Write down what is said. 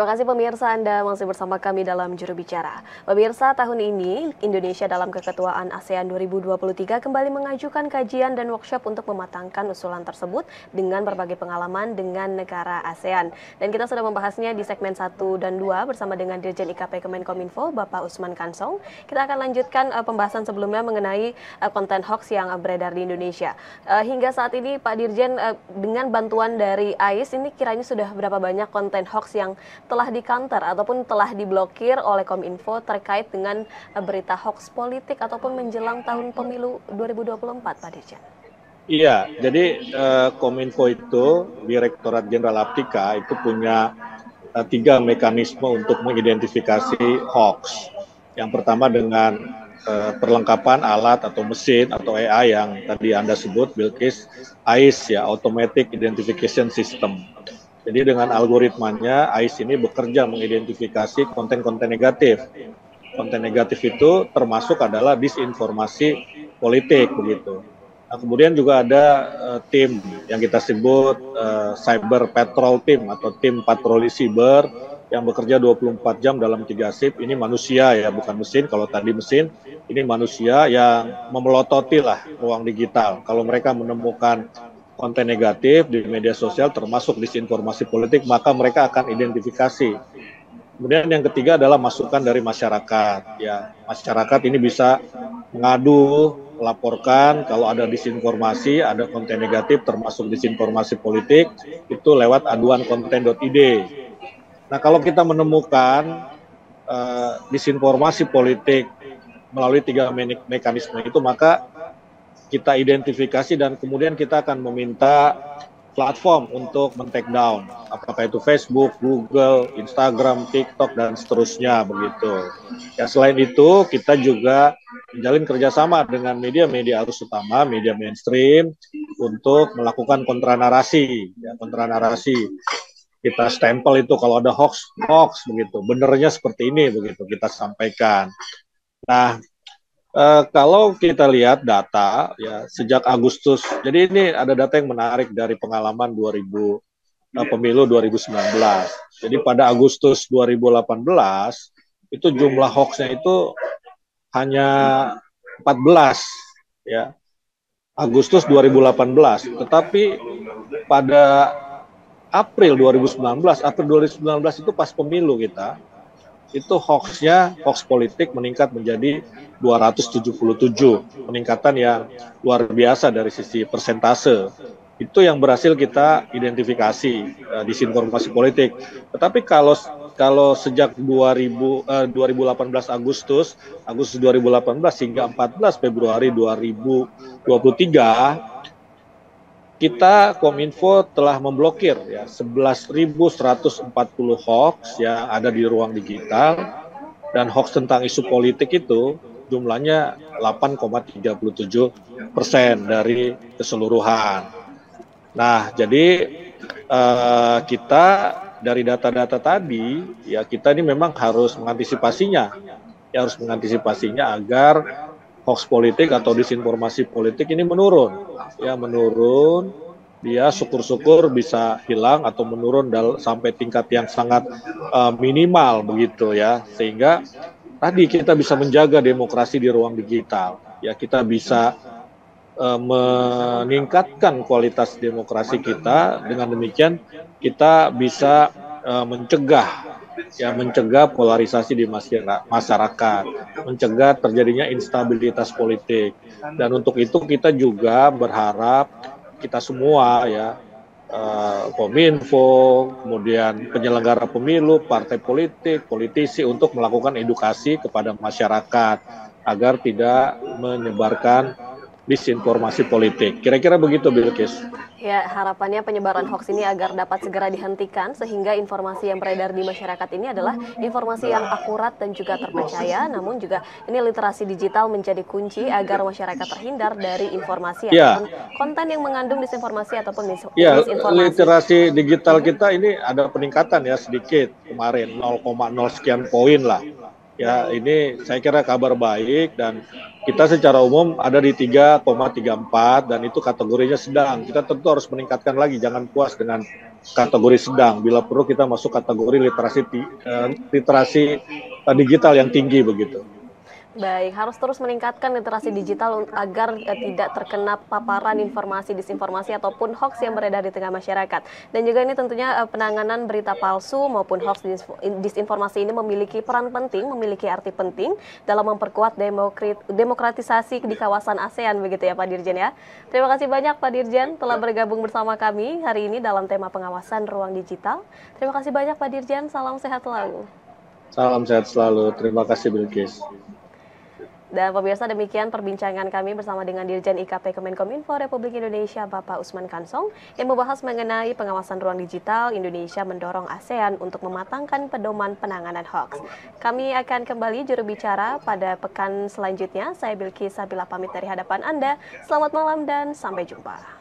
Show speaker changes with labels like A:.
A: Terima kasih pemirsa, Anda masih bersama kami dalam Juru Bicara. Pemirsa, tahun ini Indonesia dalam keketuaan ASEAN 2023 kembali mengajukan kajian dan workshop untuk mematangkan usulan tersebut dengan berbagai pengalaman dengan negara ASEAN. Dan kita sudah membahasnya di segmen 1 dan 2 bersama dengan Dirjen IKP Kemenkominfo, Bapak Usman Kansong. Kita akan lanjutkan pembahasan sebelumnya mengenai konten hoax yang beredar di Indonesia. Hingga saat ini Pak Dirjen, dengan bantuan dari AIS ini kiranya sudah berapa banyak konten hoax yang telah di-counter ataupun telah diblokir oleh Kominfo terkait dengan berita hoax politik ataupun menjelang tahun pemilu 2024, Pak Dirjen?
B: Iya, jadi Kominfo itu, Direktorat Jenderal Aptika itu punya 3 mekanisme untuk mengidentifikasi hoax. Yang pertama dengan perlengkapan alat atau mesin atau AI yang tadi Anda sebut, Bilkis, AIS ya, Automatic Identification System. Jadi dengan algoritmanya, AIS ini bekerja mengidentifikasi konten-konten negatif. Konten negatif itu termasuk adalah disinformasi politik begitu. Nah, kemudian juga ada tim yang kita sebut Cyber Patrol Team atau tim patroli siber yang bekerja 24 jam dalam 3 shift. Ini manusia ya, bukan mesin. Kalau tadi mesin, ini manusia yang memelototi lah ruang digital. Kalau mereka menemukan konten negatif di media sosial termasuk disinformasi politik, maka mereka akan identifikasi. Kemudian yang ketiga adalah masukan dari masyarakat. Ya, masyarakat ini bisa mengadu, melaporkan kalau ada disinformasi, ada konten negatif termasuk disinformasi politik, itu lewat aduan konten.id. Nah, kalau kita menemukan disinformasi politik melalui 3 mekanisme itu, maka kita identifikasi dan kemudian kita akan meminta platform untuk men-take down, apakah itu Facebook, Google, Instagram, TikTok, dan seterusnya begitu. Ya, selain itu kita juga menjalin kerjasama dengan media-media arus utama, media mainstream untuk melakukan kontranarasi. Ya, kontranarasi kita stempel itu kalau ada hoax begitu, benernya seperti ini begitu kita sampaikan. Nah, kalau kita lihat data ya sejak Agustus, jadi ini ada data yang menarik dari pengalaman pemilu 2019. Jadi pada Agustus 2018 itu jumlah hoaxnya itu hanya 14 ya, Agustus 2018. Tetapi pada April 2019 itu pas pemilu kita, itu hoaxnya, hoax politik meningkat menjadi 277, peningkatan yang luar biasa dari sisi persentase. Itu yang berhasil kita identifikasi disinformasi politik. Tetapi kalau sejak 2018 Agustus 2018 hingga 14 Februari 2023, kita Kominfo telah memblokir ya 11.140 hoax yang ada di ruang digital, dan hoax tentang isu politik itu jumlahnya 8,37% dari keseluruhan. Nah, jadi kita dari data-data tadi ya kita ini memang harus mengantisipasinya, agar hoax politik atau disinformasi politik ini menurun. Ya, menurun, dia syukur-syukur bisa hilang atau menurun sampai tingkat yang sangat minimal begitu ya, sehingga tadi kita bisa menjaga demokrasi di ruang digital. Ya, kita bisa meningkatkan kualitas demokrasi kita. Dengan demikian kita bisa mencegah polarisasi di masyarakat, mencegah terjadinya instabilitas politik. Dan untuk itu kita juga berharap kita semua ya, Kominfo, kemudian penyelenggara pemilu, partai politik, politisi untuk melakukan edukasi kepada masyarakat agar tidak menyebarkan disinformasi politik. Kira-kira begitu, Bilkis.
A: Ya, harapannya penyebaran hoax ini agar dapat segera dihentikan sehingga informasi yang beredar di masyarakat ini adalah informasi yang akurat dan juga terpercaya. Namun juga ini literasi digital menjadi kunci agar masyarakat terhindar dari informasi ataupun konten yang mengandung disinformasi ataupun misinformasi.
B: Ya, literasi digital kita ini ada peningkatan ya sedikit kemarin, 0,0 sekian poin lah. Ya,
A: Baik.
B: ini saya kira kabar baik dan kita secara umum ada di 3,34 dan itu kategorinya sedang. Kita tentu harus meningkatkan lagi, jangan puas dengan kategori sedang. Bila perlu kita masuk kategori literasi digital yang tinggi begitu.
A: Baik, harus terus meningkatkan literasi digital agar tidak terkena paparan informasi disinformasi ataupun hoax yang beredar di tengah masyarakat. Dan juga ini tentunya penanganan berita palsu maupun hoax disinformasi ini memiliki peran penting, memiliki arti penting dalam memperkuat demokratisasi di kawasan ASEAN begitu ya Pak Dirjen ya. Terima kasih banyak Pak Dirjen telah bergabung bersama kami hari ini dalam tema pengawasan ruang digital. Terima kasih banyak Pak Dirjen, salam sehat selalu.
B: Salam sehat selalu. Terima kasih Bilkis.
A: Dan pemirsa, demikian perbincangan kami bersama dengan Dirjen IKP Kemenkominfo Republik Indonesia Bapak Usman Kansong yang membahas mengenai pengawasan ruang digital Indonesia mendorong ASEAN untuk mematangkan pedoman penanganan hoax. Kami akan kembali juru bicara pada pekan selanjutnya. Saya Bilkis Sabila pamit dari hadapan Anda. Selamat malam dan sampai jumpa.